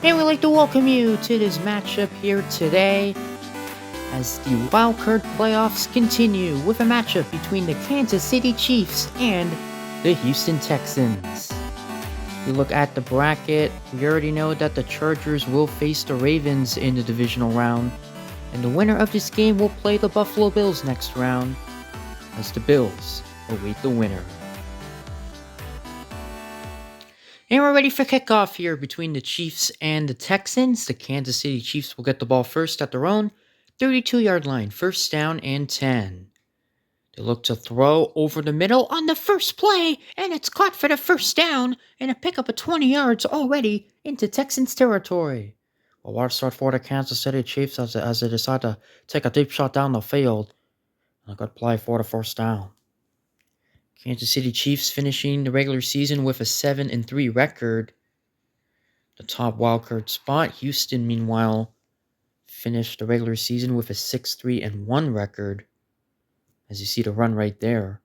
And we'd like to welcome you to this matchup here today as the wildcard playoffs continue with a matchup between the Kansas City Chiefs and the Houston Texans. We look at the bracket, we already know that the Chargers will face the Ravens in the divisional round, and the winner of this game will play the Buffalo Bills next round as the Bills await the winner. And we're ready for kickoff here between the Chiefs and the Texans. The Kansas City Chiefs will get the ball first at their own 32-yard line, first down and 10. They look to throw over the middle on the first play, and it's caught for the first down, and a pickup of 20 yards already into Texans territory. A water start for the Kansas City Chiefs as they decide to take a deep shot down the field. And a good play for the first down. Kansas City Chiefs finishing the regular season with a 7-3 record. The top wildcard spot. Houston, meanwhile, finished the regular season with a 6-3-1 record. As you see the run right there.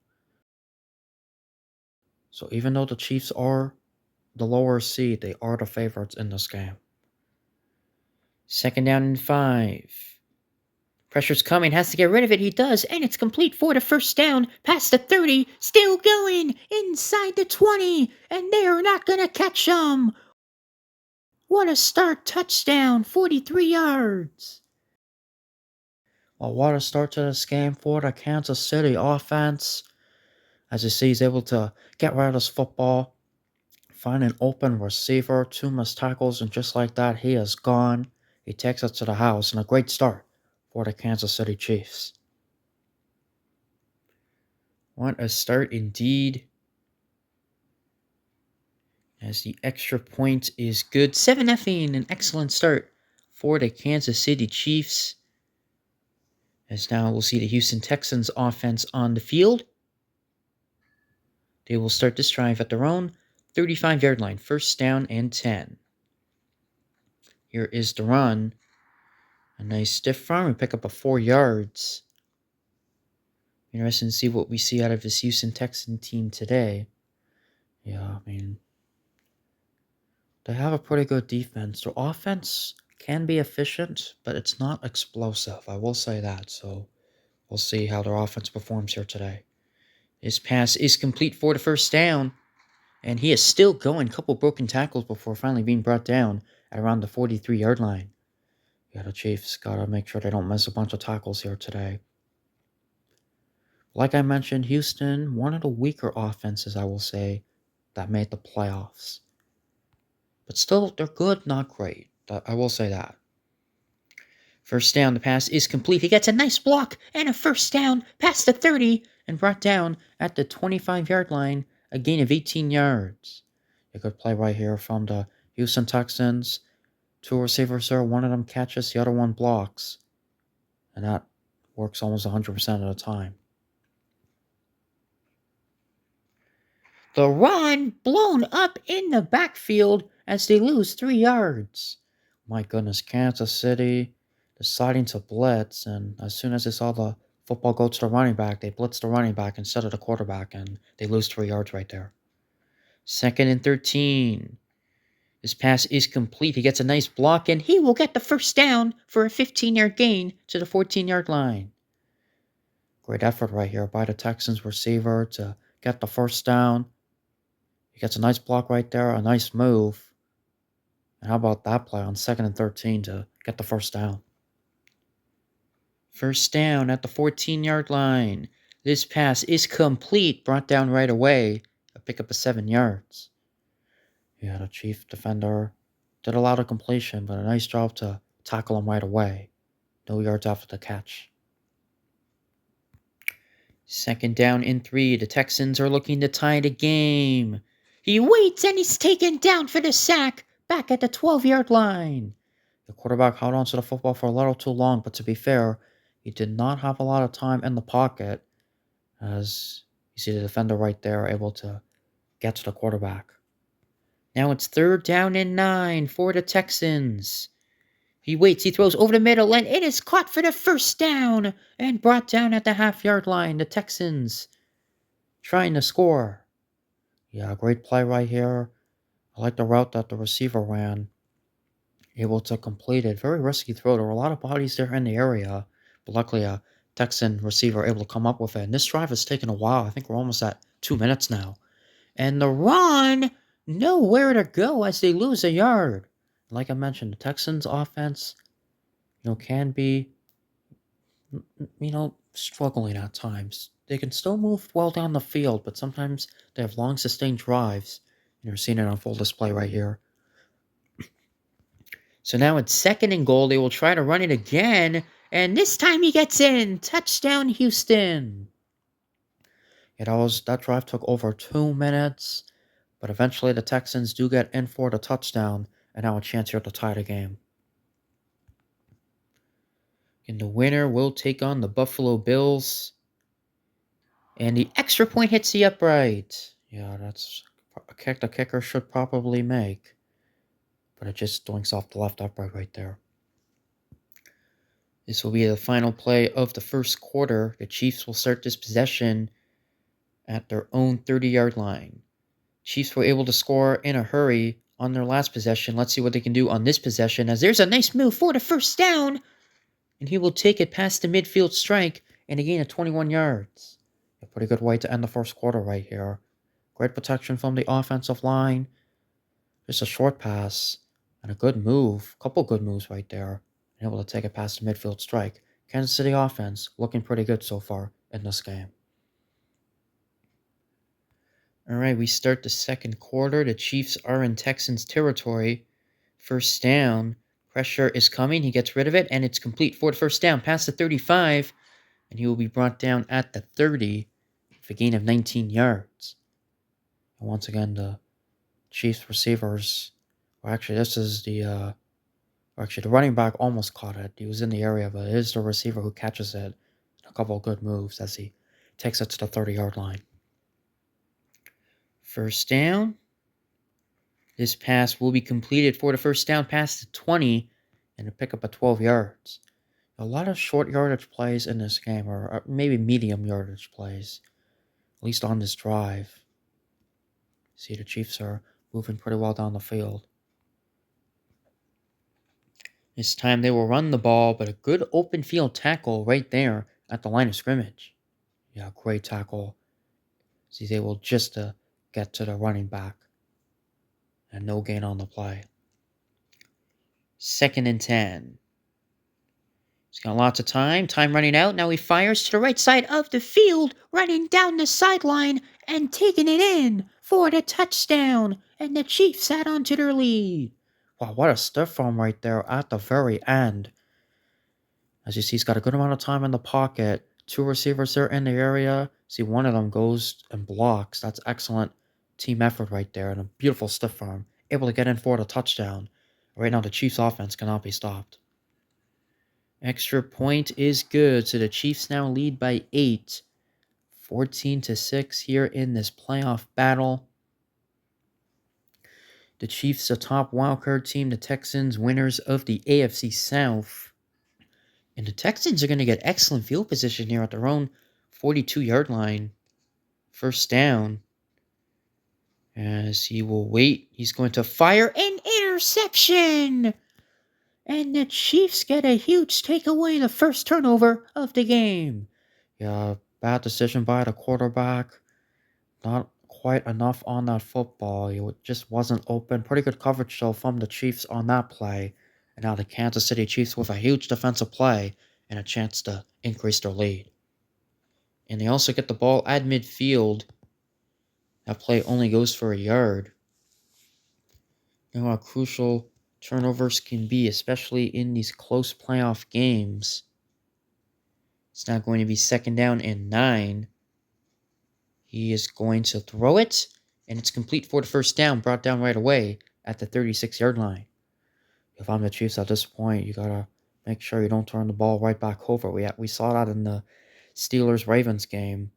So even though the Chiefs are the lower seed, they are the favorites in this game. Second down and 5. Pressure's coming, has to get rid of it. He does, and it's complete for the first down. Past the 30, still going inside the 20, and they're not going to catch him. What a start, touchdown, 43 yards. Well, what a start to this game for the Kansas City offense. As you see, he's able to get rid of this football, find an open receiver, 2 missed tackles, and just like that, he is gone. He takes it to the house, and a great start for the Kansas City Chiefs. What a start indeed. As the extra point is good. 7-0, an excellent start for the Kansas City Chiefs. As now we'll see the Houston Texans offense on the field. They will start this drive at their own 35-yard line, first down and 10. Here is the run. A nice stiff run. We pick up a 4 yards. Interesting to see what we see out of this Houston Texan team today. Yeah, I mean, they have a pretty good defense. Their offense can be efficient, but it's not explosive. I will say that. So we'll see how their offense performs here today. His pass is complete for the first down. And he is still going. A couple broken tackles before finally being brought down at around the 43-yard line. Yeah, the Chiefs got to make sure they don't miss a bunch of tackles here today. Like I mentioned, Houston, one of the weaker offenses, I will say, that made the playoffs. But still, they're good, not great. I will say that. First down, the pass is complete. He gets a nice block and a first down past the 30 and brought down at the 25-yard line, a gain of 18 yards. A good play right here from the Houston Texans. 2 receivers there, one of them catches, the other one blocks. And that works almost 100% of the time. The run blown up in the backfield as they lose 3 yards. My goodness, Kansas City deciding to blitz, and as soon as they saw the football go to the running back, they blitzed the running back instead of the quarterback, and they lose 3 yards right there. Second and 13. His pass is complete. He gets a nice block, and he will get the first down for a 15-yard gain to the 14-yard line. Great effort right here by the Texans receiver to get the first down. He gets a nice block right there, a nice move. And how about that play on 2nd and 13 to get the first down? First down at the 14-yard line. This pass is complete, brought down right away. A pickup of 7 yards. Yeah, the Chief defender did allow the completion, but a nice job to tackle him right away. No yards after the catch. Second down and 3. The Texans are looking to tie the game. He waits and he's taken down for the sack back at the 12-yard line. The quarterback held onto the football for a little too long, but to be fair, he did not have a lot of time in the pocket, as you see the defender right there able to get to the quarterback. Now it's 3rd down and 9 for the Texans. He waits, he throws over the middle, and it is caught for the first down and brought down at the half-yard line. The Texans trying to score. Yeah, great play right here. I like the route that the receiver ran. able to complete it. Very risky throw. There were a lot of bodies there in the area, but luckily a Texan receiver able to come up with it. And this drive has taken a while. I think we're almost at 2 minutes now. And the run, nowhere to go as they lose a yard. Like I mentioned, the Texans' offense, can be, struggling at times. They can still move well down the field, but sometimes they have long, sustained drives. And you're seeing it on full display right here. So now it's 2nd and goal. They will try to run it again, and this time he gets in. Touchdown, Houston. That drive took over 2 minutes, but eventually the Texans do get in for the touchdown, and now a chance here to tie the game. And the winner will take on the Buffalo Bills. And the extra point hits the upright. Yeah, that's a kick the kicker should probably make. But it just doinks off the left upright right there. This will be the final play of the first quarter. The Chiefs will start this possession at their own 30-yard line. Chiefs were able to score in a hurry on their last possession. Let's see what they can do on this possession, as there's a nice move for the first down. And he will take it past the midfield strike and a gain of 21 yards. A pretty good way to end the first quarter right here. Great protection from the offensive line. Just a short pass and a good move. Couple good moves right there. And able to take it past the midfield strike. Kansas City offense looking pretty good so far in this game. Alright, we start the second quarter. The Chiefs are in Texans territory. First down. Pressure is coming. He gets rid of it, and it's complete for the first down. Past the 35, and he will be brought down at the 30 for a gain of 19 yards. And once again, the Chiefs receivers... Well, actually, this is the running back almost caught it. He was in the area, but it is the receiver who catches it. A couple of good moves as he takes it to the 30-yard line. First down. This pass will be completed for the first down past the 20 and a pickup of 12 yards. A lot of short yardage plays in this game, or maybe medium yardage plays, at least on this drive. See, the Chiefs are moving pretty well down the field. This time they will run the ball, but a good open field tackle right there at the line of scrimmage. Yeah, great tackle. He's able just to get to the running back. And no gain on the play. 2nd and 10. He's got lots of time. Time running out. Now he fires to the right side of the field, running down the sideline and taking it in for the touchdown. And the Chiefs add on to their lead. Wow, what a stiff arm right there at the very end. As you see, he's got a good amount of time in the pocket. 2 receivers there in the area. See, one of them goes and blocks. That's excellent team effort right there. And a beautiful stiff arm. Able to get in for the touchdown. Right now, the Chiefs offense cannot be stopped. Extra point is good. So the Chiefs now lead by 8. 14-6 here in this playoff battle. The Chiefs, a top wildcard team. The Texans, winners of the AFC South. And the Texans are going to get excellent field position here at their own 42-yard line. First down. As he will wait, he's going to fire an interception. And the Chiefs get a huge takeaway, the first turnover of the game. Yeah, bad decision by the quarterback. Not quite enough on that football. It just wasn't open. Pretty good coverage, though, from the Chiefs on that play. And now the Kansas City Chiefs with a huge defensive play and a chance to increase their lead. And they also get the ball at midfield. That play only goes for a yard. You know how crucial turnovers can be, especially in these close playoff games. It's now going to be 2nd down and 9. He is going to throw it, and it's complete for the first down, brought down right away at the 36-yard line. If I'm the Chiefs at this point, you gotta make sure you don't turn the ball right back over. We saw that in the Steelers-Ravens game.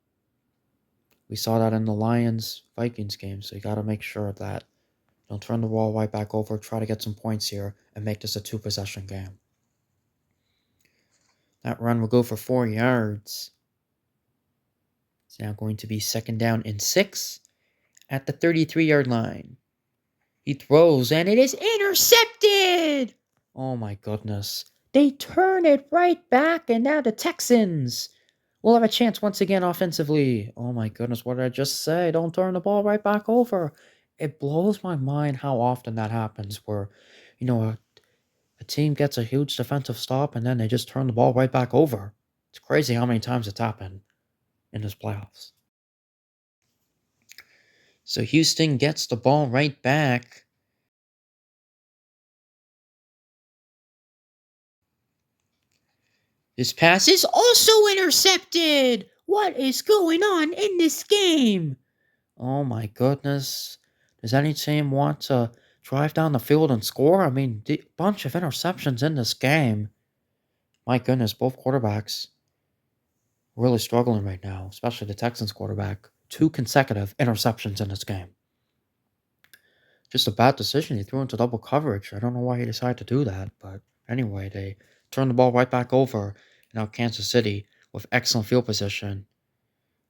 We saw that in the Lions-Vikings game, so you gotta make sure that don't turn the ball right back over. Try to get some points here and make this a 2-possession game. That run will go for 4 yards. It's now going to be 2nd down and 6 at the 33-yard line. He throws, and it is intercepted! Oh my goodness. They turn it right back, and now the Texans will have a chance once again offensively. Oh my goodness, what did I just say? Don't turn the ball right back over. It blows my mind how often that happens where, you know, a team gets a huge defensive stop and then they just turn the ball right back over. It's crazy how many times it's happened in this playoffs. So Houston gets the ball right back. This pass is also intercepted. What is going on in this game? Oh my goodness. Does any team want to drive down the field and score? I mean, bunch of interceptions in this game. My goodness, both quarterbacks really struggling right now, especially the Texans quarterback. 2 consecutive interceptions in this game. Just a bad decision. He threw into double coverage. I don't know why he decided to do that, but anyway, they turned the ball right back over. And now Kansas City with excellent field position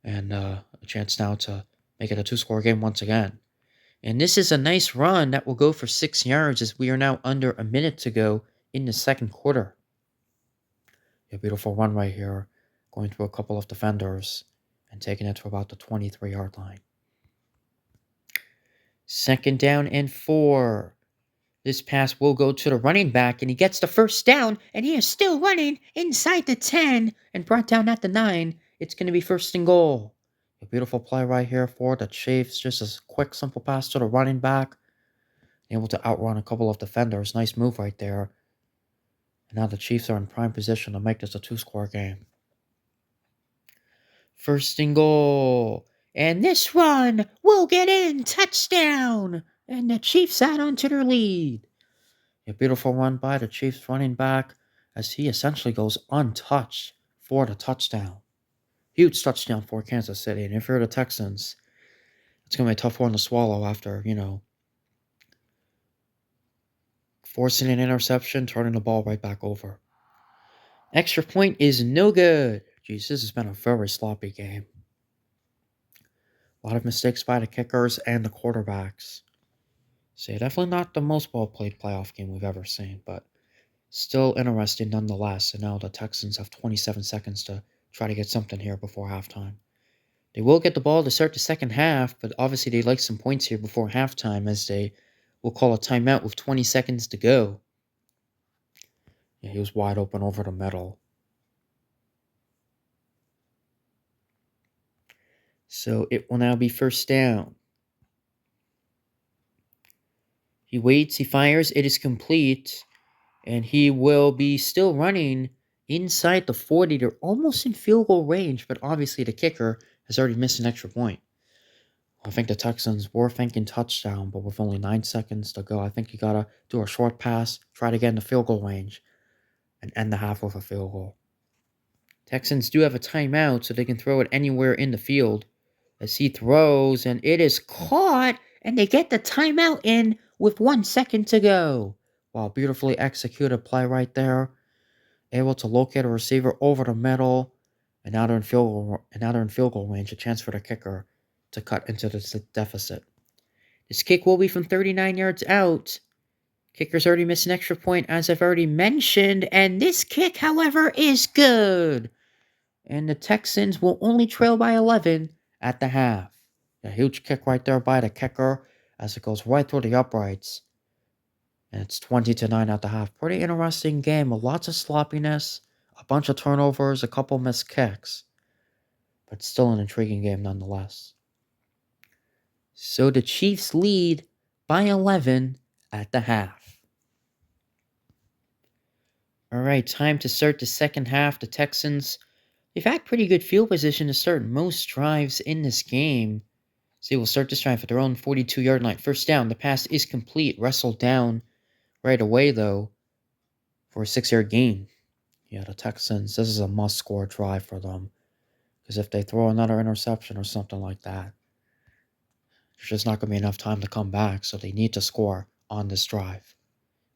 and a chance now to make it a 2-score game once again. And this is a nice run that will go for 6 yards as we are now under a minute to go in the second quarter. A beautiful run right here, going through a couple of defenders and taking it to about the 23-yard line. Second down and 4. This pass will go to the running back, and he gets the first down, and he is still running inside the 10 and brought down at the 9. It's going to be first and goal. A beautiful play right here for the Chiefs. Just a quick, simple pass to the running back. Able to outrun a couple of defenders. Nice move right there. And now the Chiefs are in prime position to make this a 2-score game. First and goal. And this run will get in. Touchdown. And the Chiefs add on to their lead. A beautiful run by the Chiefs running back as he essentially goes untouched for the touchdown. Huge touchdown for Kansas City. And if you're the Texans, it's going to be a tough one to swallow after, forcing an interception, turning the ball right back over. Extra point is no good. Jeez, this has been a very sloppy game. A lot of mistakes by the kickers and the quarterbacks. So definitely not the most well-played playoff game we've ever seen, but still interesting nonetheless. And now the Texans have 27 seconds to try to get something here before halftime. They will get the ball to start the second half, but obviously they'd like some points here before halftime as they will call a timeout with 20 seconds to go. Yeah, he was wide open over the middle. So it will now be first down. He waits, he fires, it is complete, and he will be still running inside the 40. They're almost in field goal range, but obviously the kicker has already missed an extra point. I think the Texans were thinking touchdown, but with only 9 seconds to go, I think you gotta do a short pass, try to get in the field goal range, and end the half with a field goal. Texans do have a timeout, so they can throw it anywhere in the field. As he throws, and it is caught, and they get the timeout in with 1 second to go. Wow, beautifully executed play right there. Able to locate a receiver over the middle, and now they're in field goal range. A chance for the kicker to cut into the deficit. This kick will be from 39 yards out. Kicker's already missed an extra point, as I've already mentioned, and this kick, however, is good. And the Texans will only trail by 11 at the half. A huge kick right there by the kicker as it goes right through the uprights. And it's 20-9 at the half. Pretty interesting game with lots of sloppiness, a bunch of turnovers, a couple missed kicks. But still an intriguing game nonetheless. So the Chiefs lead by 11 at the half. Alright, time to start the second half. The Texans, they've had pretty good field position to start most drives in this game. So we'll start this drive at their own 42-yard line. First down, the pass is complete. Wrestled down right away, though, for a 6-yard gain. Yeah, the Texans, this is a must-score drive for them. Because if they throw another interception or something like that, there's just not going to be enough time to come back. So they need to score on this drive.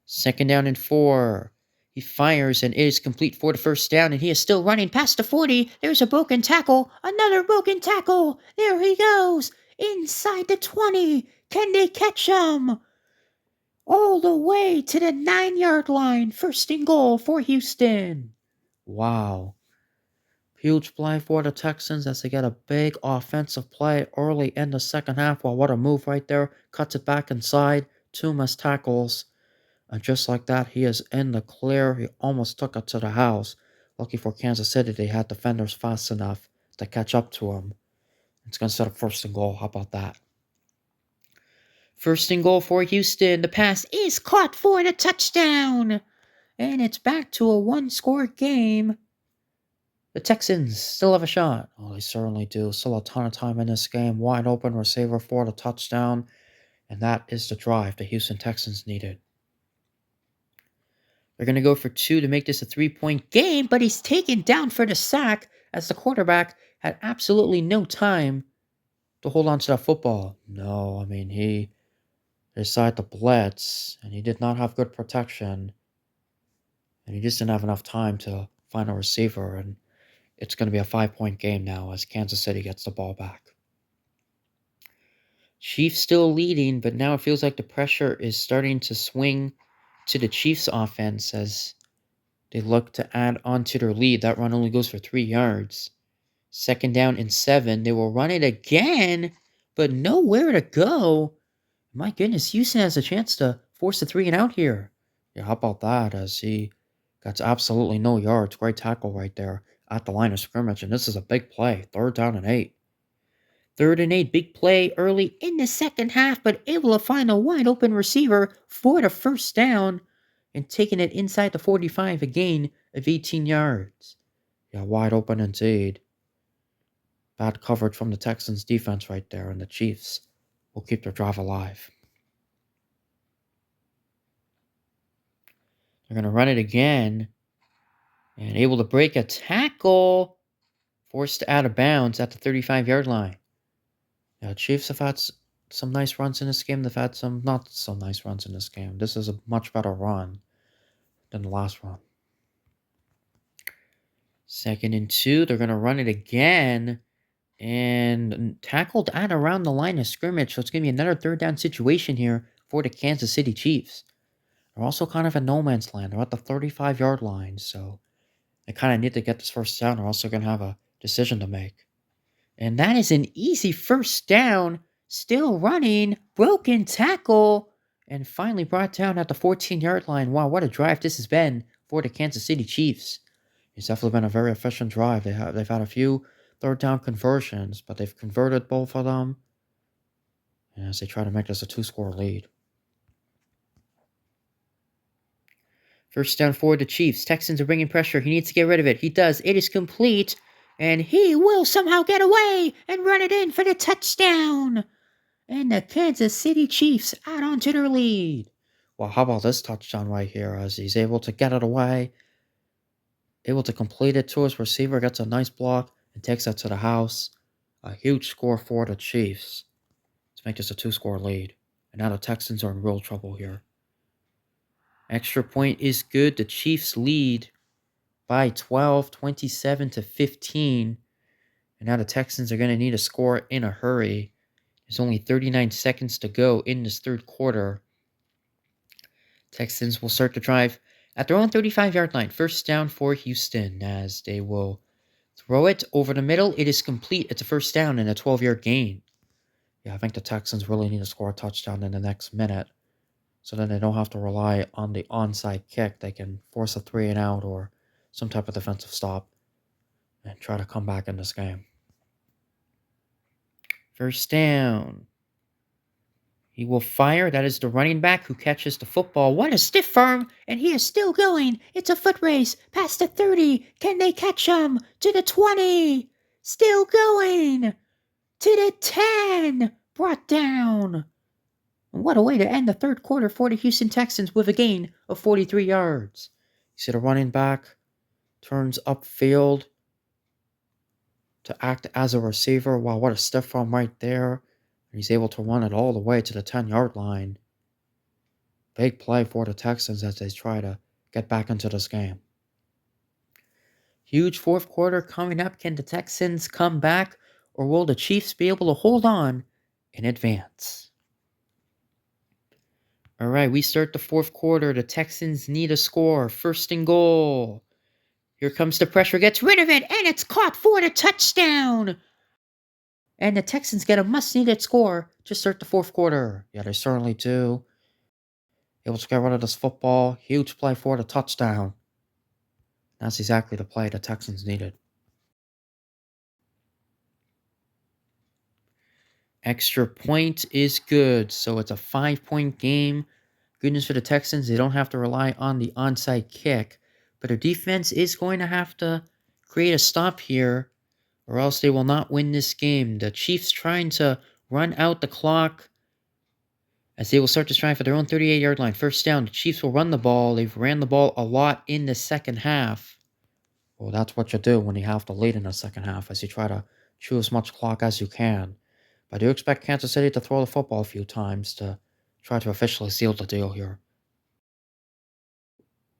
Second down and 4. He fires, and it is complete for the first down, and he is still running past the 40. There's a broken tackle. Another broken tackle. There he goes. Inside the 20. Can they catch him? all the way to the 9-yard line. First and goal for Houston. Wow. Huge play for the Texans as they get a big offensive play early in the second half. Well, what a move right there. Cuts it back inside. Two missed tackles. And just like that, he is in the clear. He almost took it to the house. Lucky for Kansas City, they had defenders fast enough to catch up to him. It's going to set up first and goal. How about that? First and goal for Houston. The pass is caught for the touchdown. And it's back to a one-score game. The Texans still have a shot. Oh, they certainly do. Still a ton of time in this game. Wide open receiver for the touchdown. And that is the drive the Houston Texans needed. They're going to go for 2 to make this a 3-point game, but he's taken down for the sack as the quarterback had absolutely no time to hold on to that football. No, I mean, he decided to blitz, and he did not have good protection. And he just didn't have enough time to find a receiver, and it's going to be a 5-point game now as Kansas City gets the ball back. Chiefs still leading, but now it feels like the pressure is starting to swing to the Chiefs offense as they look to add on to their lead. That run only goes for 3 yards. Second down and 7. They will run it again, but nowhere to go. My goodness, Houston has a chance to force a 3 and out here. Yeah, how about that as he got absolutely no yards. Great tackle right there at the line of scrimmage, and this is a big play. 3rd down and 8. 3rd and 8, big play early in the second half, but able to find a wide open receiver for the first down and taking it inside the 45, a gain of 18 yards. Yeah, wide open indeed. Bad coverage from the Texans defense right there, and the Chiefs will keep their drive alive. They're going to run it again and able to break a tackle, forced out of bounds at the 35-yard line. Yeah, Chiefs have had some nice runs in this game. They've had some not so nice runs in this game. This is a much better run than the last run. 2nd and 2. They're going to run it again and tackled at around the line of scrimmage. So it's going to be another 3rd down situation here for the Kansas City Chiefs. They're also kind of in no man's land. They're at the 35-yard line. So they kind of need to get this first down. They're also going to have a decision to make. And that is an easy first down. Still running. Broken tackle. And finally brought down at the 14-yard line. Wow, what a drive this has been for the Kansas City Chiefs. It's definitely been a very efficient drive. They've had a few 3rd down conversions, but they've converted both of them as they try to make this a 2-score lead. First down for the Chiefs. Texans are bringing pressure. He needs to get rid of it. He does. It is complete. And he will somehow get away and run it in for the touchdown. And the Kansas City Chiefs add on to their lead. Well, how about this touchdown right here as he's able to get it away. Able to complete it to his receiver. Gets a nice block and takes that to the house. A huge score for the Chiefs. Let's make this a 2-score lead. And now the Texans are in real trouble here. Extra point is good. The Chiefs lead by 12, 27-15. And now the Texans are going to need a score in a hurry. There's only 39 seconds to go in this 3rd quarter. Texans will start the drive at their own 35-yard line. First down for Houston as they will throw it over the middle. It is complete. It's a first down and a 12-yard gain. Yeah, I think the Texans really need to score a touchdown in the next minute. So then they don't have to rely on the onside kick. They can force a 3 and out or some type of defensive stop and try to come back in this game. First down. He will fire. That is the running back who catches the football. What a stiff arm, and he is still going. It's a foot race. Past the 30. Can they catch him? To the 20. Still going. To the 10. Brought down. What a way to end the 3rd quarter for the Houston Texans with a gain of 43 yards. You see the running back turns upfield to act as a receiver. Wow, what a stiff arm right there. He's able to run it all the way to the 10-yard line. Big play for the Texans as they try to get back into this game. Huge 4th quarter coming up. Can the Texans come back, or will the Chiefs be able to hold on and advance? All right, we start the fourth quarter. The Texans need a score. First and goal. Here comes the pressure, gets rid of it, and it's caught for the touchdown. And the Texans get a must-needed score to start the fourth quarter. Yeah, they certainly do. Able to get rid of this football. Huge play for the touchdown. That's exactly the play the Texans needed. Extra point is good, so it's a 5-point game. Good news for the Texans, they don't have to rely on the onside kick, but their defense is going to have to create a stop here, or else they will not win this game. The Chiefs trying to run out the clock as they will start to strive for their own 38-yard line. First down, the Chiefs will run the ball. They've ran the ball a lot in the second half. Well, that's what you do when you have to lead in the second half, as you try to chew as much clock as you can. But I do expect Kansas City to throw the football a few times to try to officially seal the deal here.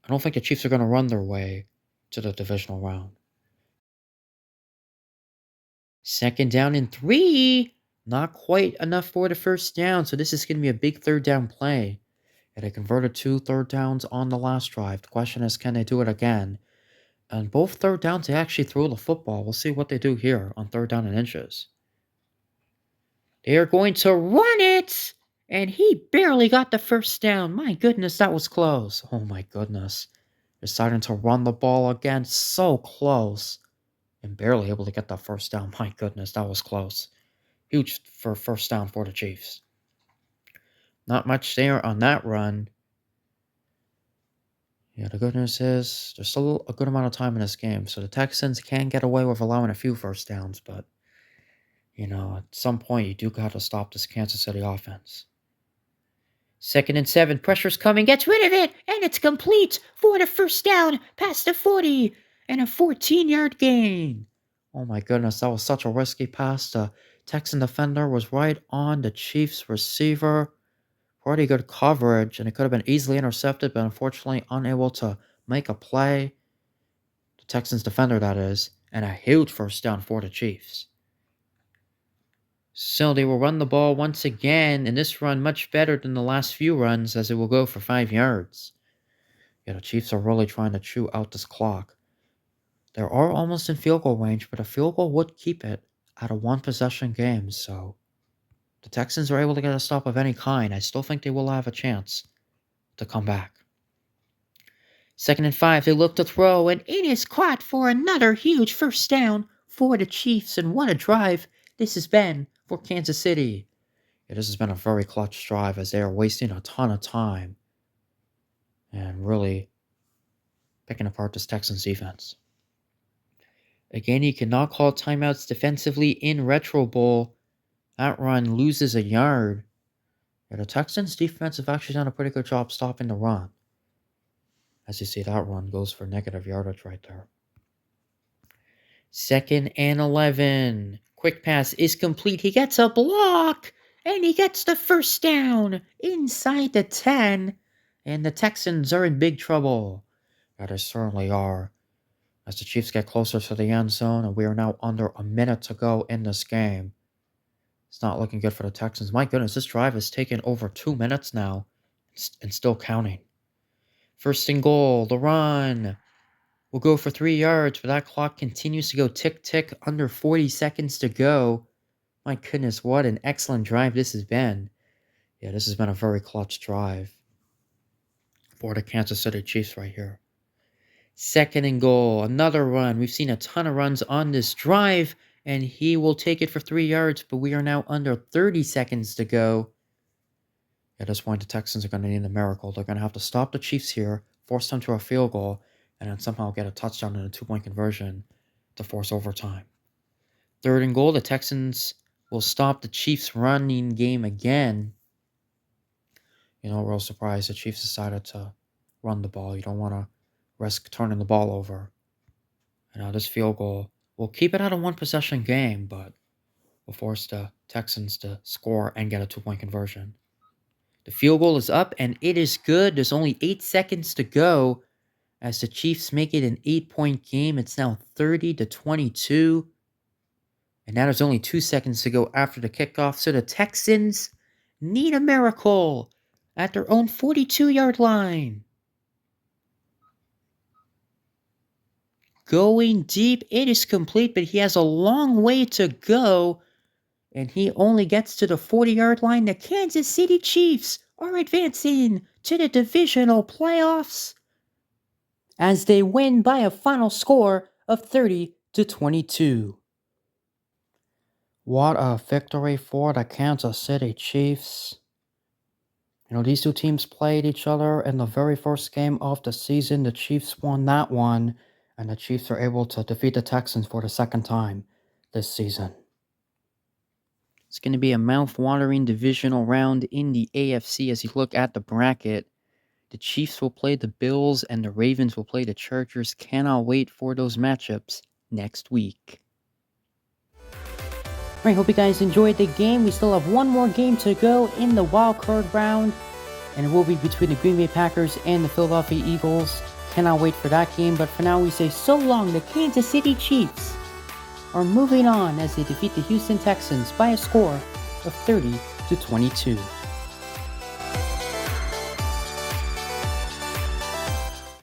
I don't think the Chiefs are going to run their way to the divisional round. Second down and 3. Not quite enough for the first down, so this is going to be a big third down play. And they converted 2 third downs on the last drive. The question is, can they do it again? And both third downs, they actually threw the football. We'll see what they do here on third down and inches. They are going to run it! And he barely got the first down. My goodness, that was close. Oh my goodness. Deciding to run the ball again. So close. And barely able to get that first down. My goodness, that was close. Huge for first down for the Chiefs. Not much there on that run. Yeah, the good news is there's still a good amount of time in this game. So the Texans can get away with allowing a few first downs. But, at some point you do got to stop this Kansas City offense. Second and 7. Pressure's coming. Gets rid of it. And it's complete for the first down past the 40. And a 14-yard gain. Oh my goodness, that was such a risky pass. The Texan defender was right on the Chiefs receiver. Pretty good coverage. And it could have been easily intercepted, but unfortunately unable to make a play. The Texans defender, that is. And a huge first down for the Chiefs. So they will run the ball once again, and this run much better than the last few runs, as it will go for 5 yards. Yeah, the Chiefs are really trying to chew out this clock. They are almost in field goal range, but a field goal would keep it at a one-possession game, so the Texans are able to get a stop of any kind. I still think they will have a chance to come back. Second and 5, they look to throw, and it is caught for another huge first down for the Chiefs, and what a drive this has been for Kansas City. Yeah, this has been a very clutch drive as they are wasting a ton of time and really picking apart this Texans defense. Again, you cannot call timeouts defensively in Retro Bowl. That run loses a yard. Yeah, the Texans defense have actually done a pretty good job stopping the run. As you see, that run goes for negative yardage right there. Second and 11. Quick pass is complete. He gets a block. And he gets the first down inside the 10. And the Texans are in big trouble. Yeah, they certainly are. As the Chiefs get closer to the end zone, and we are now under a minute to go in this game. It's not looking good for the Texans. My goodness, this drive has taken over 2 minutes now and still counting. First and goal, the run will go for 3 yards, but that clock continues to go tick-tick, under 40 seconds to go. My goodness, what an excellent drive this has been. Yeah, this has been a very clutch drive for the Kansas City Chiefs right here. Second and goal, another run. We've seen a ton of runs on this drive, and he will take it for 3 yards, but we are now under 30 seconds to go. At this point, the Texans are going to need a miracle. They're going to have to stop the Chiefs here, force them to a field goal, and then somehow get a touchdown and a 2-point conversion to force overtime. Third and goal, the Texans will stop the Chiefs' running game again. Real surprised the Chiefs decided to run the ball. You don't want to risk turning the ball over. This field goal will keep it at a one-possession game, but will force the Texans to score and get a 2-point conversion. The field goal is up, and it is good. There's only 8 seconds to go as the Chiefs make it an 8-point game. It's now 30-22. And now there's only 2 seconds to go after the kickoff. So the Texans need a miracle. at their own 42-yard line. Going deep, it is complete, but he has a long way to go, and he only gets to the 40-yard line. The Kansas City Chiefs are advancing to the divisional playoffs as they win by a final score of 30-22. What a victory for the Kansas City Chiefs. These two teams played each other in the very first game of the season. The Chiefs won that one, and the Chiefs are able to defeat the Texans for the second time this season. It's going to be a mouth-watering divisional round in the AFC as you look at the bracket. The Chiefs will play the Bills, and the Ravens will play the Chargers. Cannot wait for those matchups next week. Alright, hope you guys enjoyed the game. We still have one more game to go in the wild card round, and it will be between the Green Bay Packers and the Philadelphia Eagles. Cannot wait for that game, but for now we say so long. The Kansas City Chiefs are moving on as they defeat the Houston Texans by a score of 30-22.